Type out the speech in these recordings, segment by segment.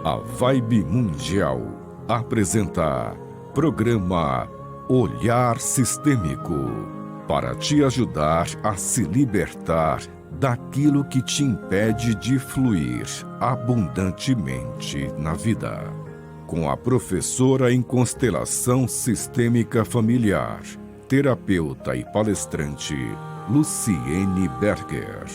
A Vibe Mundial apresenta programa Olhar Sistêmico, para te ajudar a se libertar daquilo que te impede de fluir abundantemente na vida. Com a professora em constelação sistêmica familiar, terapeuta e palestrante Luciene Berger.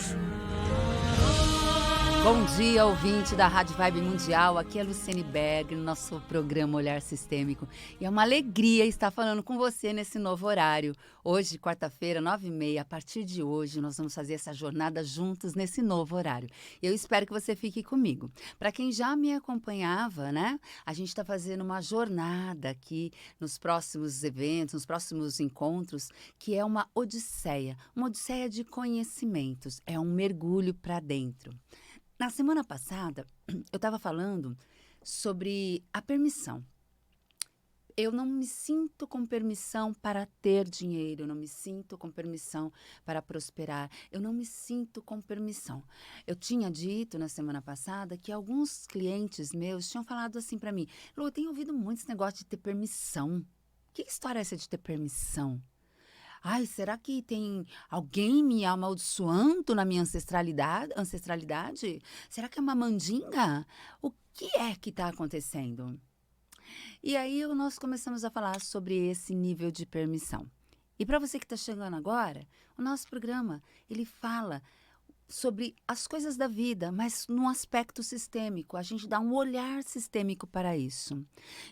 Bom dia, ouvinte da Rádio Vibe Mundial. Aqui é Luciene Berger, no nosso programa Olhar Sistêmico. E é uma alegria estar falando com você nesse novo horário. Hoje, quarta-feira, 9h30, a partir de hoje, nós vamos fazer essa jornada juntos nesse novo horário. E eu espero que você fique comigo. Para quem já me acompanhava, né? A gente está fazendo uma jornada aqui nos próximos eventos, nos próximos encontros, que é uma odisseia de conhecimentos. É um mergulho para dentro. Na semana passada, eu estava falando sobre a permissão. Eu não me sinto com permissão para ter dinheiro, eu não me sinto com permissão para prosperar, eu não me sinto com permissão. Eu tinha dito na semana passada que alguns clientes meus tinham falado assim para mim: Lu, eu tenho ouvido muito esse negócio de ter permissão. Que história é essa de ter permissão? Ai, será que tem alguém me amaldiçoando na minha ancestralidade? Será que é uma mandinga? O que é que está acontecendo? E aí nós começamos a falar sobre esse nível de permissão. E para você que está chegando agora, o nosso programa, ele fala sobre as coisas da vida, mas num aspecto sistêmico. A gente dá um olhar sistêmico para isso.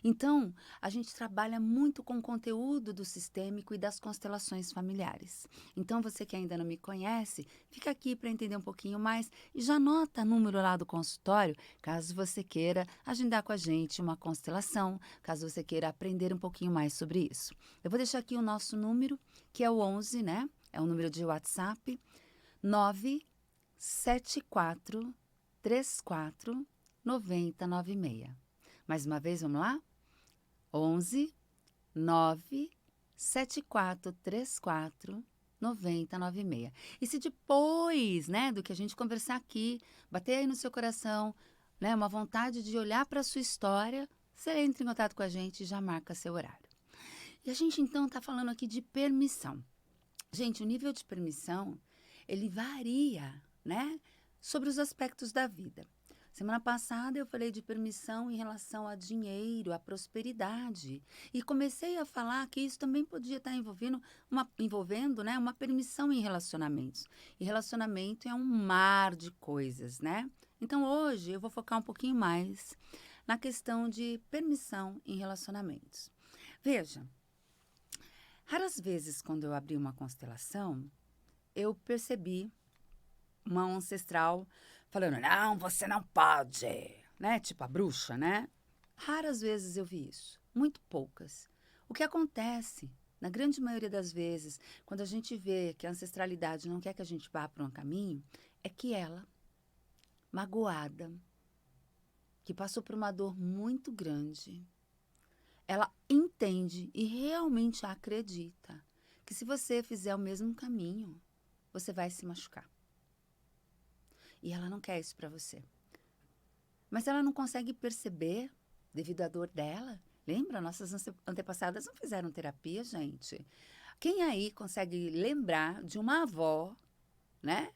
Então, a gente trabalha muito com o conteúdo do sistêmico e das constelações familiares. Então, você que ainda não me conhece, fica aqui para entender um pouquinho mais e já anota o número lá do consultório, caso você queira agendar com a gente uma constelação, caso você queira aprender um pouquinho mais sobre isso. Eu vou deixar aqui o nosso número, que é o 11, né? É o número de WhatsApp, 974349096. Mais uma vez, vamos lá? 11 974349096. E se depois, né, do que a gente conversar aqui, bater aí no seu coração, né, uma vontade de olhar para a sua história, você entra em contato com a gente e já marca seu horário. E a gente, então, está falando aqui de permissão. Gente, o nível de permissão, ele varia, né, sobre os aspectos da vida. Semana passada eu falei de permissão em relação a dinheiro, a prosperidade. E comecei a falar que isso também podia estar envolvendo, né, uma permissão em relacionamentos. E relacionamento é um mar de coisas, né? Então hoje eu vou focar um pouquinho mais na questão de permissão em relacionamentos. Veja, raras vezes quando eu abri uma constelação, eu percebi uma ancestral falando: não, você não pode, né? Tipo a bruxa, né? Raras vezes eu vi isso, muito poucas. O que acontece, na grande maioria das vezes, quando a gente vê que a ancestralidade não quer que a gente vá para um caminho, é que ela, magoada, que passou por uma dor muito grande, ela entende e realmente acredita que se você fizer o mesmo caminho, você vai se machucar. E ela não quer isso para você. Mas ela não consegue perceber, devido à dor dela. Lembra? Nossas antepassadas não fizeram terapia, gente. Quem aí consegue lembrar de uma avó, né?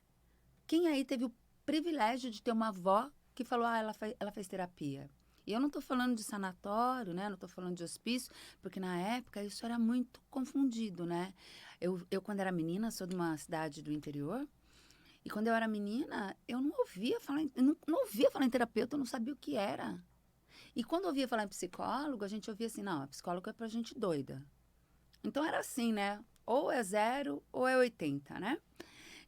Quem aí teve o privilégio de ter uma avó que falou: ela fez terapia? E eu não estou falando de sanatório, né? Não estou falando de hospício, porque na época isso era muito confundido, né? Eu quando era menina, sou de uma cidade do interior. E quando eu era menina, eu não ouvia falar em terapeuta, eu não sabia o que era. E quando eu ouvia falar em psicólogo, a gente ouvia assim: não, psicólogo é pra gente doida. Então era assim, né? Ou é 0 ou é 80, né?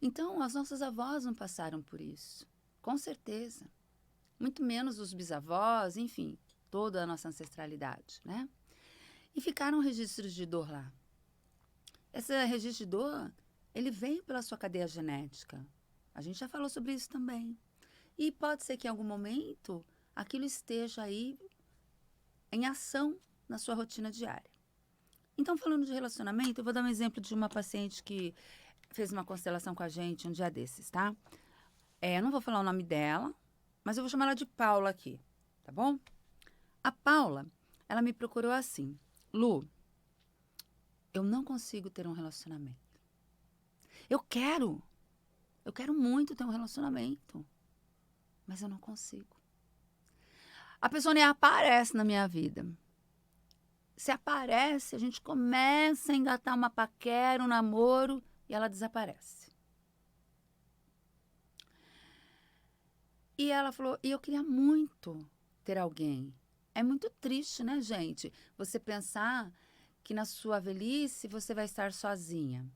Então as nossas avós não passaram por isso, com certeza. Muito menos os bisavós, enfim, toda a nossa ancestralidade, né? E ficaram registros de dor lá. Esse registro de dor, ele veio pela sua cadeia genética. A gente já falou sobre isso também. E pode ser que em algum momento aquilo esteja aí em ação na sua rotina diária. Então, falando de relacionamento, eu vou dar um exemplo de uma paciente que fez uma constelação com a gente um dia desses, tá? Eu não vou falar o nome dela, mas eu vou chamar ela de Paula aqui, tá bom? A Paula, ela me procurou assim: Lu, eu não consigo ter um relacionamento. Eu quero muito ter um relacionamento, mas eu não consigo. A pessoa nem aparece na minha vida. Se aparece, a gente começa a engatar uma paquera, um namoro, e ela desaparece. E ela falou, e eu queria muito ter alguém. É muito triste, né, gente? Você pensar que na sua velhice você vai estar sozinha.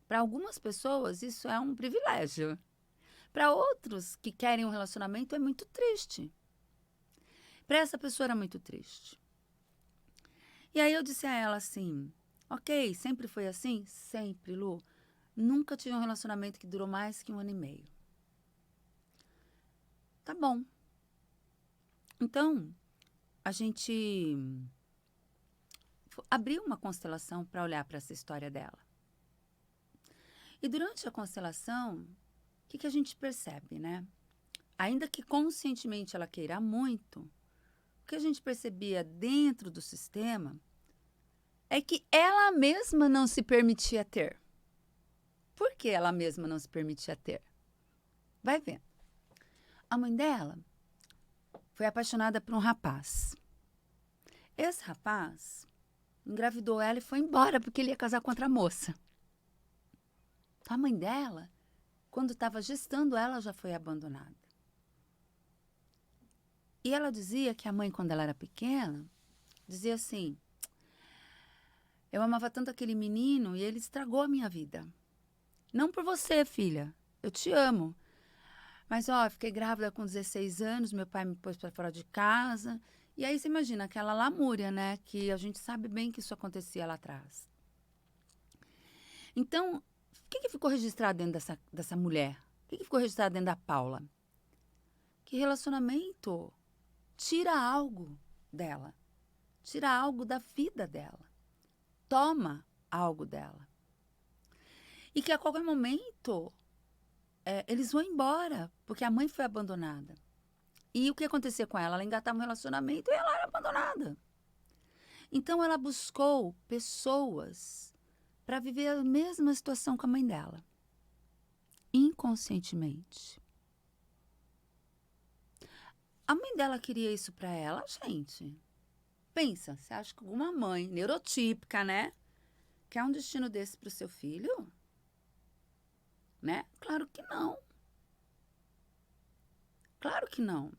Para algumas pessoas, isso é um privilégio. Para outros que querem um relacionamento, é muito triste. Para essa pessoa era muito triste. E aí eu disse a ela assim, ok, sempre foi assim? Sempre, Lu. Nunca tive um relacionamento que durou mais que 1 ano e meio. Tá bom. Então, a gente abriu uma constelação para olhar para essa história dela. E durante a constelação, o que a gente percebe, né? Ainda que conscientemente ela queira muito, o que a gente percebia dentro do sistema é que ela mesma não se permitia ter. Por que ela mesma não se permitia ter? Vai vendo. A mãe dela foi apaixonada por um rapaz. Esse rapaz engravidou ela e foi embora porque ele ia casar com outra moça. A mãe dela, quando estava gestando ela, já foi abandonada. E ela dizia que a mãe, quando ela era pequena, dizia assim, eu amava tanto aquele menino e ele estragou a minha vida. Não por você, filha, eu te amo. Mas, ó, eu fiquei grávida com 16 anos, meu pai me pôs para fora de casa. E aí você imagina aquela lamúria, né? Que a gente sabe bem que isso acontecia lá atrás. Então, o que ficou registrado dentro dessa mulher? O que ficou registrado dentro da Paula? Que relacionamento tira algo dela. Tira algo da vida dela. Toma algo dela. E que a qualquer momento eles vão embora, porque a mãe foi abandonada. E o que acontecia com ela? Ela engatava um relacionamento e ela era abandonada. Então ela buscou pessoas para viver a mesma situação com a mãe dela. Inconscientemente. A mãe dela queria isso para ela, gente. Pensa, você acha que alguma mãe neurotípica, né? Quer um destino desse para o seu filho? Né? Claro que não. Claro que não.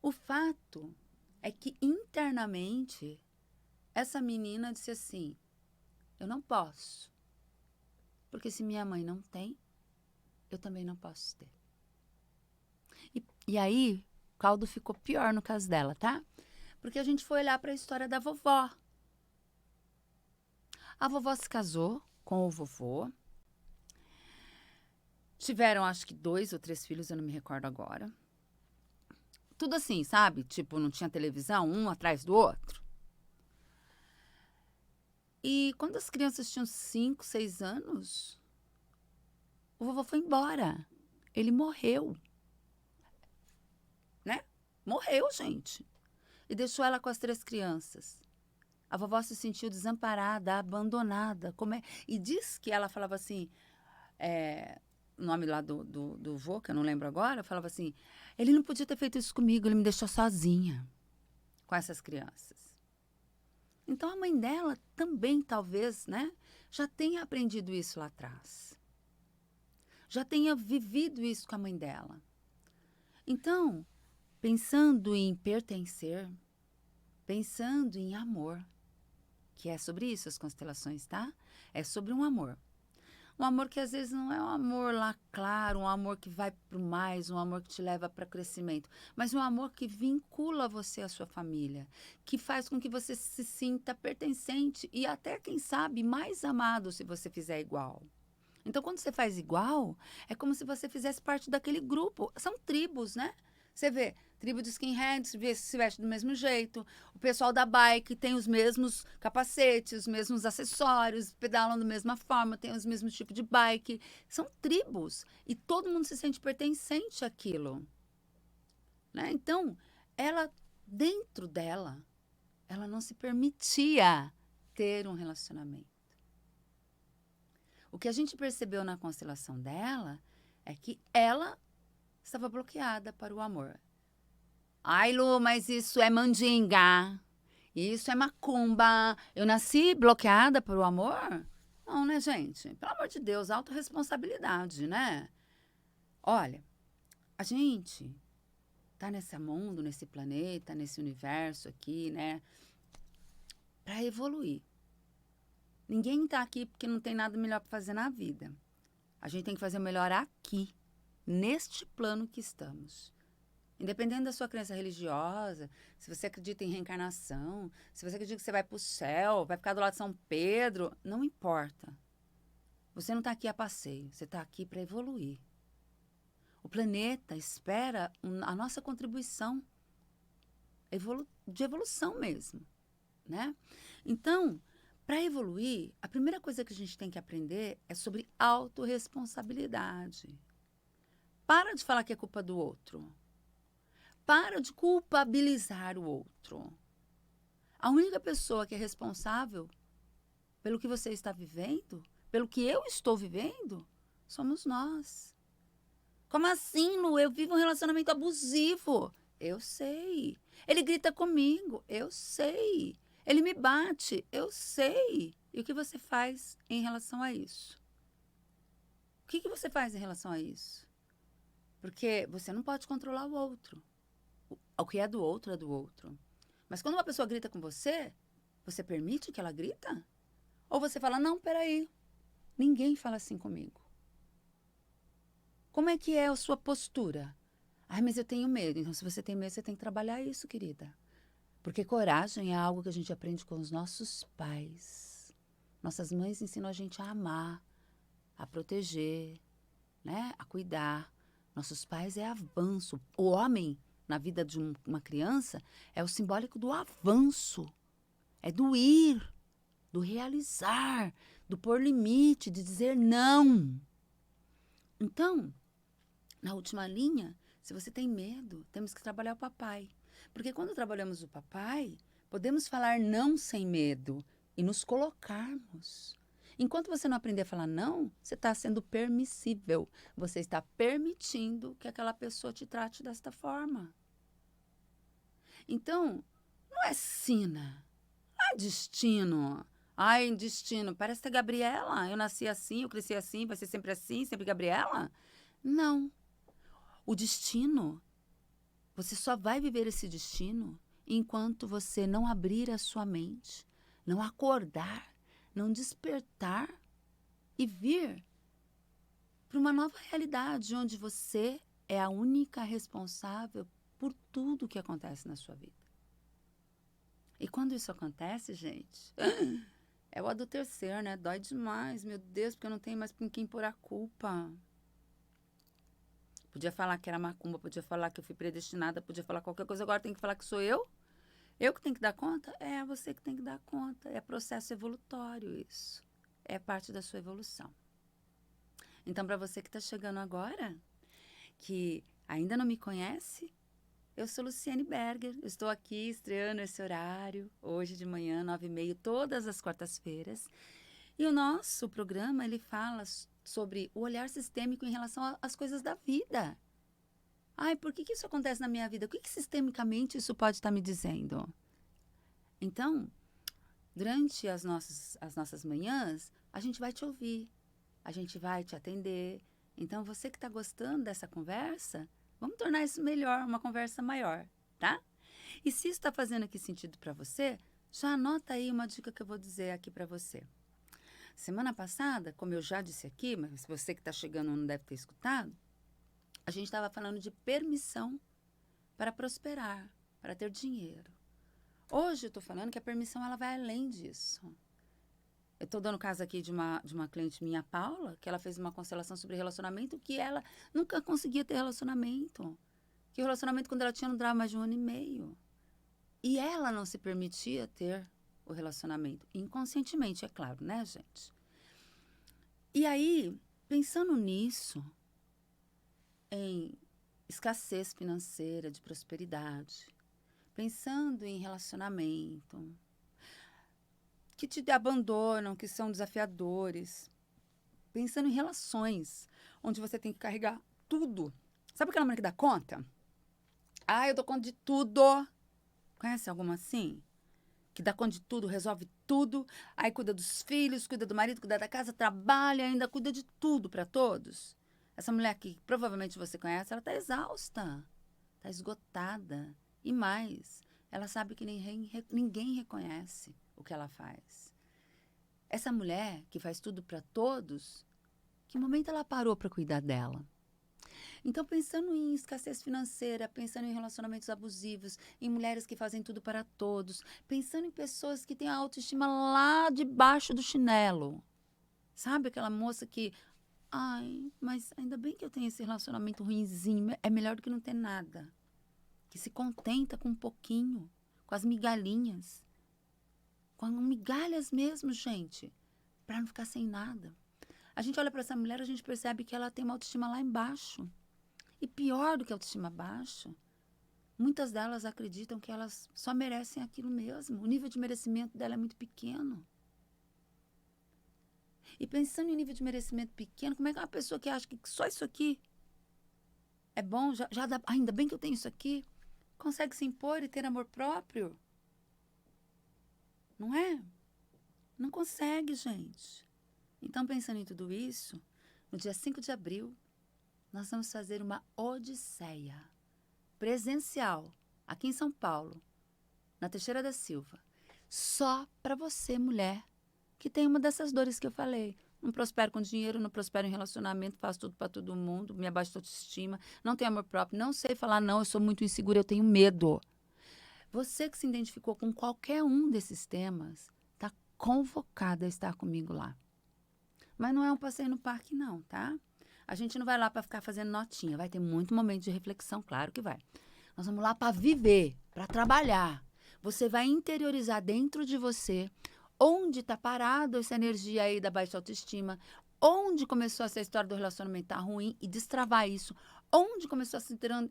O fato é que internamente essa menina disse assim, eu não posso. Porque se minha mãe não tem, eu também não posso ter. E aí, o caldo ficou pior no caso dela, tá? Porque a gente foi olhar para a história da vovó. A vovó se casou com o vovô. Tiveram, acho que 2 ou 3 filhos, eu não me recordo agora. Tudo assim, sabe? Tipo, não tinha televisão, um atrás do outro. E quando as crianças tinham 5, 6 anos, o vovô foi embora. Ele morreu. Né? Morreu, gente. E deixou ela com as 3 crianças. A vovó se sentiu desamparada, abandonada. E diz que ela falava assim, o nome lá do vô, que eu não lembro agora, falava assim, ele não podia ter feito isso comigo, ele me deixou sozinha com essas crianças. Então a mãe dela também, talvez, né, já tenha aprendido isso lá atrás. Já tenha vivido isso com a mãe dela. Então, pensando em pertencer, pensando em amor, que é sobre isso as constelações, tá? É sobre um amor. Um amor que às vezes não é um amor lá claro, um amor que vai para o mais, um amor que te leva para crescimento, mas um amor que vincula você à sua família, que faz com que você se sinta pertencente e até, quem sabe, mais amado se você fizer igual. Então, quando você faz igual, é como se você fizesse parte daquele grupo. São tribos, né? Você vê, tribo de skinheads se veste do mesmo jeito. O pessoal da bike tem os mesmos capacetes, os mesmos acessórios, pedalam da mesma forma, tem os mesmos tipos de bike. São tribos. E todo mundo se sente pertencente àquilo. Né? Então, ela, dentro dela, ela não se permitia ter um relacionamento. O que a gente percebeu na constelação dela é que ela estava bloqueada para o amor. Ai, Lu, mas isso é mandinga. Isso é macumba. Eu nasci bloqueada para o amor? Não, né, gente? Pelo amor de Deus, autorresponsabilidade, né? Olha, a gente tá nesse mundo, nesse planeta, nesse universo aqui, né? Para evoluir. Ninguém tá aqui porque não tem nada melhor para fazer na vida. A gente tem que fazer o melhor aqui, neste plano que estamos. Independente da sua crença religiosa, se você acredita em reencarnação, se você acredita que você vai para o céu, vai ficar do lado de São Pedro, não importa. Você não está aqui a passeio, você está aqui para evoluir. O planeta espera a nossa contribuição de evolução mesmo, né? Então, para evoluir, a primeira coisa que a gente tem que aprender é sobre autorresponsabilidade. Para de falar que é culpa do outro. Para de culpabilizar o outro. A única pessoa que é responsável pelo que você está vivendo, pelo que eu estou vivendo, somos nós. Como assim, Lu? Eu vivo um relacionamento abusivo. Eu sei. Ele grita comigo. Eu sei. Ele me bate. Eu sei. E o que você faz em relação a isso? O que você faz em relação a isso? Porque você não pode controlar o outro. O que é do outro é do outro. Mas quando uma pessoa grita com você, você permite que ela grita? Ou você fala, não, peraí, ninguém fala assim comigo. Como é que é a sua postura? Ai, mas eu tenho medo. Então, se você tem medo, você tem que trabalhar isso, querida. Porque coragem é algo que a gente aprende com os nossos pais. Nossas mães ensinam a gente a amar, a proteger, né? A cuidar. Nossos pais é avanço. O homem, na vida de uma criança, é o simbólico do avanço. É do ir, do realizar, do pôr limite, de dizer não. Então, na última linha, se você tem medo, temos que trabalhar o papai. Porque quando trabalhamos o papai, podemos falar não sem medo e nos colocarmos. Enquanto você não aprender a falar não, você está sendo permissível. Você está permitindo que aquela pessoa te trate desta forma. Então, não é sina, não é destino. Ai, destino, parece ter Gabriela. Eu nasci assim, eu cresci assim, vai ser sempre assim, sempre Gabriela? Não. O destino, você só vai viver esse destino enquanto você não abrir a sua mente, não acordar, não despertar e vir para uma nova realidade onde você é a única responsável por tudo que acontece na sua vida. E quando isso acontece, gente, é o adultecer, né? Dói demais, meu Deus, porque eu não tenho mais com quem pôr a culpa. Podia falar que era macumba, podia falar que eu fui predestinada, podia falar qualquer coisa, agora tem que falar que sou eu? Eu que tenho que dar conta? É você que tem que dar conta. É processo evolutório isso. É parte da sua evolução. Então, para você que está chegando agora, que ainda não me conhece, eu sou Luciane Berger. Eu estou aqui estreando esse horário, hoje de manhã, 9h30, todas as quartas-feiras. E o nosso programa, ele fala sobre o olhar sistêmico em relação às coisas da vida. Ai, por que isso acontece na minha vida? O que sistemicamente isso pode estar me dizendo? Então, durante as nossas manhãs, a gente vai te ouvir, a gente vai te atender. Então, você que está gostando dessa conversa, vamos tornar isso melhor, uma conversa maior, tá? E se isso está fazendo aqui sentido para você, já anota aí uma dica que eu vou dizer aqui para você. Semana passada, como eu já disse aqui, mas você que está chegando não deve ter escutado, a gente estava falando de permissão para prosperar, para ter dinheiro. Hoje eu estou falando que a permissão ela vai além disso. Eu estou dando caso aqui de uma cliente minha, Paula, que ela fez uma constelação sobre relacionamento, que ela nunca conseguia ter relacionamento. Que o relacionamento, quando ela tinha, não durava mais de 1 ano e meio. E ela não se permitia ter o relacionamento. Inconscientemente, é claro, né, gente? E aí, pensando nisso, em escassez financeira, de prosperidade, pensando em relacionamento, que te abandonam, que são desafiadores, pensando em relações, onde você tem que carregar tudo. Sabe aquela mulher que dá conta? Ah, eu dou conta de tudo. Conhece alguma assim? Que dá conta de tudo, resolve tudo, aí cuida dos filhos, cuida do marido, cuida da casa, trabalha, ainda cuida de tudo para todos. Essa mulher que provavelmente você conhece, ela está exausta, está esgotada. E mais, ela sabe que ninguém reconhece o que ela faz. Essa mulher que faz tudo para todos, que momento ela parou para cuidar dela? Então, pensando em escassez financeira, pensando em relacionamentos abusivos, em mulheres que fazem tudo para todos, pensando em pessoas que têm a autoestima lá debaixo do chinelo. Sabe aquela moça que, ai, mas ainda bem que eu tenho esse relacionamento ruinzinho, é melhor do que não ter nada. Que se contenta com um pouquinho, com as migalhinhas. Com migalhas mesmo, gente, para não ficar sem nada. A gente olha para essa mulher, a gente percebe que ela tem uma autoestima lá embaixo. E pior do que a autoestima baixa, muitas delas acreditam que elas só merecem aquilo mesmo. O nível de merecimento dela é muito pequeno. E pensando em nível de merecimento pequeno, como é que uma pessoa que acha que só isso aqui é bom, já dá, ainda bem que eu tenho isso aqui, consegue se impor e ter amor próprio? Não é? Não consegue, gente. Então, pensando em tudo isso, no dia 5 de abril, nós vamos fazer uma odisseia presencial aqui em São Paulo, na Teixeira da Silva, só para você, mulher, que tem uma dessas dores que eu falei. Não prospero com dinheiro, não prospero em relacionamento, faço tudo para todo mundo, me abaixo de autoestima, não tenho amor próprio, não sei falar não, eu sou muito insegura, eu tenho medo. Você que se identificou com qualquer um desses temas, está convocada a estar comigo lá. Mas não é um passeio no parque, não, tá? A gente não vai lá para ficar fazendo notinha. Vai ter muito momento de reflexão, claro que vai. Nós vamos lá para viver, para trabalhar. Você vai interiorizar dentro de você onde está parado essa energia aí da baixa autoestima, onde começou essa história do relacionamento tá ruim e destravar isso, onde começou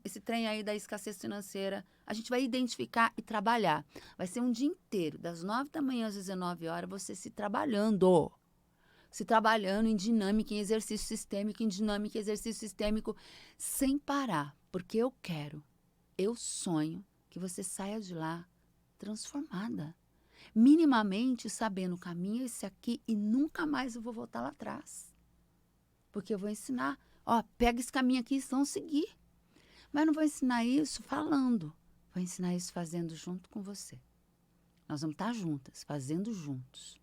esse trem aí da escassez financeira. A gente vai identificar e trabalhar. Vai ser um dia inteiro, das 9 da manhã às 19 horas, você se trabalhando em dinâmica, em exercício sistêmico, em dinâmica, em exercício sistêmico, sem parar. Porque eu sonho que você saia de lá transformada. Minimamente sabendo o caminho esse aqui e nunca mais eu vou voltar lá atrás. Porque eu vou ensinar, ó, pega esse caminho aqui e vão seguir. Mas eu não vou ensinar isso falando, vou ensinar isso fazendo junto com você. Nós vamos estar juntas, fazendo juntos.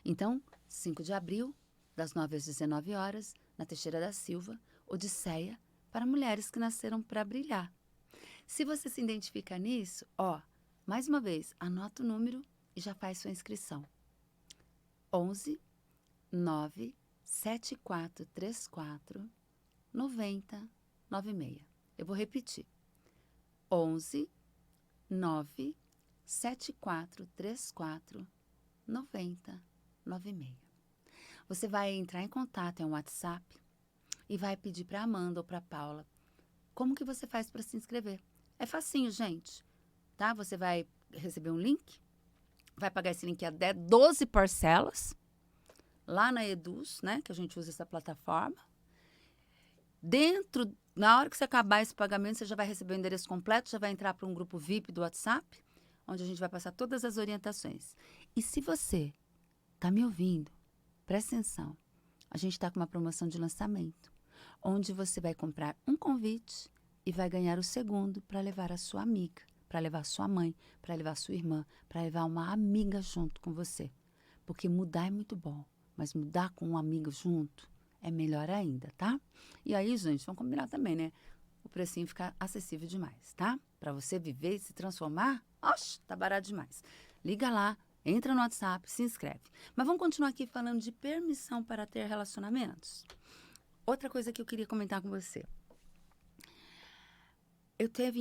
Então, 5 de abril, das 9 às 19 horas, na Teixeira da Silva, Odisseia, para mulheres que nasceram para brilhar. Se você se identifica nisso, ó, mais uma vez, anota o número e já faz sua inscrição. 11 9 7434 9096. Eu vou repetir. 11 9 7434 9096. Você vai entrar em contato, é um WhatsApp, e vai pedir para Amanda ou para Paula como que você faz para se inscrever. É facinho, gente, tá? Você vai receber um link, vai pagar esse link até 12 parcelas, lá na Eduz, né, que a gente usa essa plataforma. Na hora que você acabar esse pagamento, você já vai receber o endereço completo, já vai entrar para um grupo VIP do WhatsApp, onde a gente vai passar todas as orientações. E se você está me ouvindo, presta atenção, a gente está com uma promoção de lançamento, onde você vai comprar um convite e vai ganhar o segundo para levar a sua amiga, para levar a sua mãe, para levar a sua irmã, para levar uma amiga junto com você. Porque mudar é muito bom, mas mudar com um amigo junto é melhor ainda, tá? E aí, gente, vamos combinar também, né? O precinho fica acessível demais, tá? Para você viver e se transformar, oxe, tá barato demais. Liga lá, entra no WhatsApp, se inscreve. Mas vamos continuar aqui falando de permissão para ter relacionamentos? Outra coisa que eu queria comentar com você. Eu teve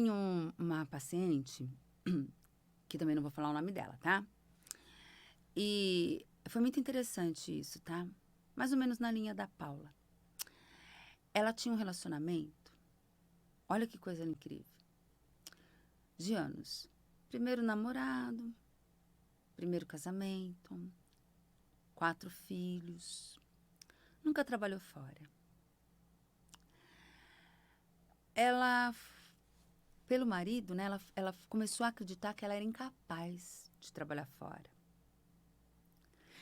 uma paciente, que também não vou falar o nome dela, tá? E foi muito interessante isso, tá? Mais ou menos na linha da Paula. Ela tinha um relacionamento, olha que coisa incrível, de anos. Primeiro namorado, primeiro casamento, 4 filhos. Nunca trabalhou fora. Ela, pelo marido, né, ela começou a acreditar que ela era incapaz de trabalhar fora.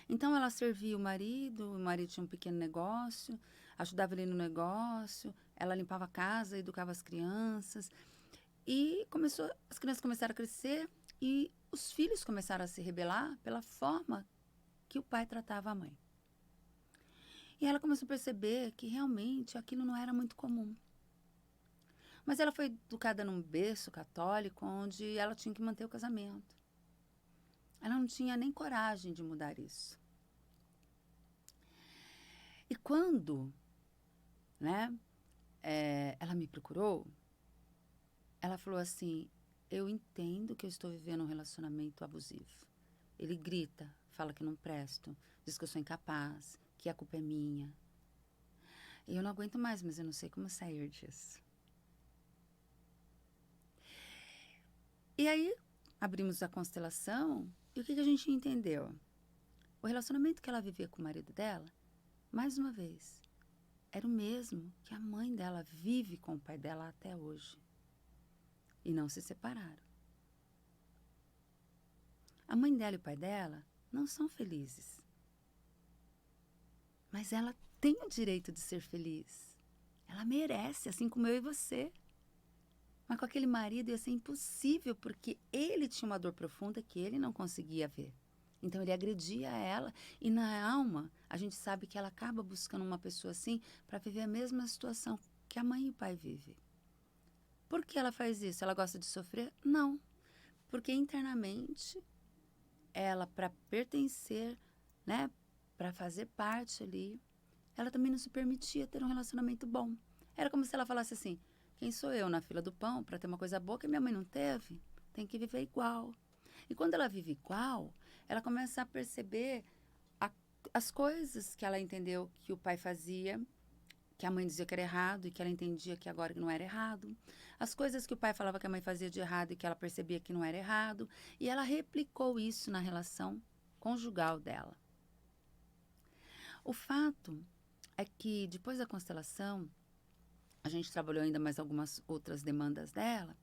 Então, ela servia o marido tinha um pequeno negócio, ajudava ele no negócio, ela limpava a casa, educava as crianças. E as crianças começaram a crescer e os filhos começaram a se rebelar pela forma que o pai tratava a mãe. E ela começou a perceber que realmente aquilo não era muito comum. Mas ela foi educada num berço católico onde ela tinha que manter o casamento. Ela não tinha nem coragem de mudar isso. E quando, né, ela me procurou, ela falou assim, eu entendo que eu estou vivendo um relacionamento abusivo. Ele grita, fala que não presto, diz que eu sou incapaz, que a culpa é minha. E eu não aguento mais, mas eu não sei como sair disso. E aí, abrimos a constelação e o que a gente entendeu? O relacionamento que ela vivia com o marido dela, mais uma vez, era o mesmo que a mãe dela vive com o pai dela até hoje. E não se separaram. A mãe dela e o pai dela não são felizes. Mas ela tem o direito de ser feliz. Ela merece, assim como eu e você. Mas com aquele marido ia ser impossível, porque ele tinha uma dor profunda que ele não conseguia ver. Então ele agredia ela. E na alma, a gente sabe que ela acaba buscando uma pessoa assim para viver a mesma situação que a mãe e o pai vivem. Por que ela faz isso? Ela gosta de sofrer? Não. Porque internamente, ela, para pertencer, né, para fazer parte ali, ela também não se permitia ter um relacionamento bom. Era como se ela falasse assim, quem sou eu na fila do pão para ter uma coisa boa que minha mãe não teve? Tem que viver igual. E quando ela vive igual, ela começa a perceber as coisas que ela entendeu que o pai fazia, que a mãe dizia que era errado e que ela entendia que agora não era errado. As coisas que o pai falava que a mãe fazia de errado e que ela percebia que não era errado. E ela replicou isso na relação conjugal dela. O fato é que depois da constelação, a gente trabalhou ainda mais algumas outras demandas dela,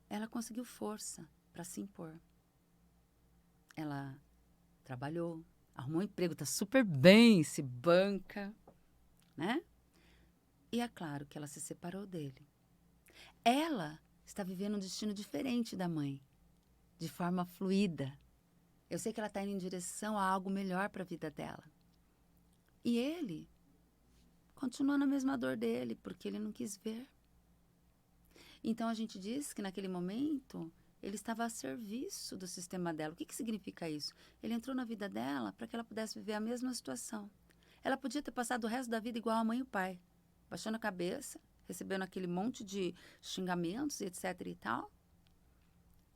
ela conseguiu força para se impor. Ela trabalhou, arrumou um emprego, está super bem, se banca, né? E é claro que ela se separou dele. Ela está vivendo um destino diferente da mãe, de forma fluida. Eu sei que ela está indo em direção a algo melhor para a vida dela. E ele continua na mesma dor dele, porque ele não quis ver. Então a gente diz que naquele momento ele estava a serviço do sistema dela. O que significa isso? Ele entrou na vida dela para que ela pudesse viver a mesma situação. Ela podia ter passado o resto da vida igual a mãe e o pai, baixando a cabeça, recebendo aquele monte de xingamentos e etc e tal.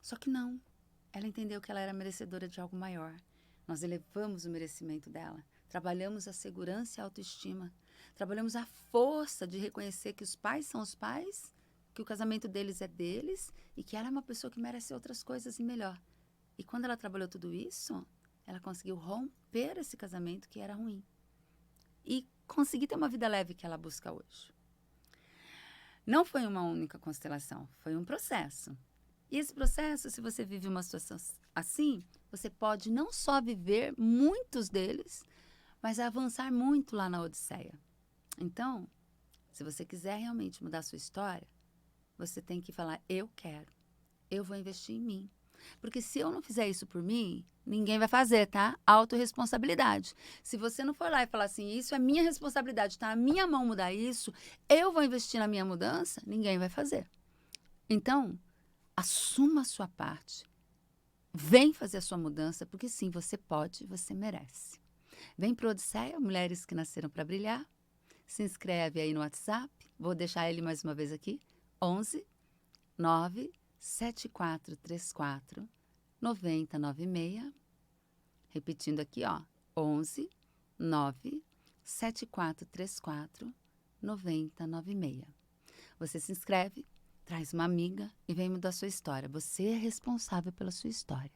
Só que não. Ela entendeu que ela era merecedora de algo maior. Nós elevamos o merecimento dela. Trabalhamos a segurança e a autoestima. Trabalhamos a força de reconhecer que os pais são os pais, que o casamento deles é deles e que ela é uma pessoa que merece outras coisas e melhor. E quando ela trabalhou tudo isso, ela conseguiu romper esse casamento que era ruim. E conseguir ter uma vida leve que ela busca hoje. Não foi uma única constelação, foi um processo. E esse processo, se você vive uma situação assim, você pode não só viver muitos deles, mas avançar muito lá na Odisseia. Então, se você quiser realmente mudar a sua história, você tem que falar, eu quero, eu vou investir em mim. Porque se eu não fizer isso por mim, ninguém vai fazer, tá? Autorresponsabilidade. Se você não for lá e falar assim, isso é minha responsabilidade, tá na minha mão mudar isso, eu vou investir na minha mudança, ninguém vai fazer. Então, assuma a sua parte. Vem fazer a sua mudança, porque sim, você pode, você merece. Vem pro Odisseia, Mulheres que Nasceram para Brilhar. Se inscreve aí no WhatsApp. Vou deixar ele mais uma vez aqui. 11 9 7434 9096. Repetindo aqui, ó. 11 9 7434 9096. Você se inscreve traz uma amiga e vem mudar a sua história. Você é responsável pela sua história.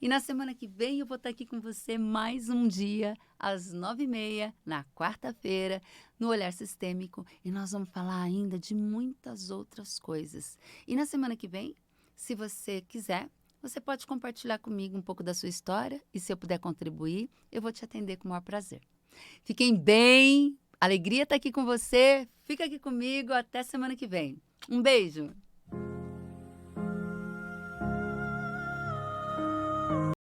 E na semana que vem eu vou estar aqui com você mais um dia, às 9h30, na quarta-feira, no Olhar Sistêmico. E nós vamos falar ainda de muitas outras coisas. E na semana que vem, se você quiser, você pode compartilhar comigo um pouco da sua história. E se eu puder contribuir, eu vou te atender com o maior prazer. Fiquem bem, alegria estar aqui com você. Fica aqui comigo, até semana que vem. Um beijo!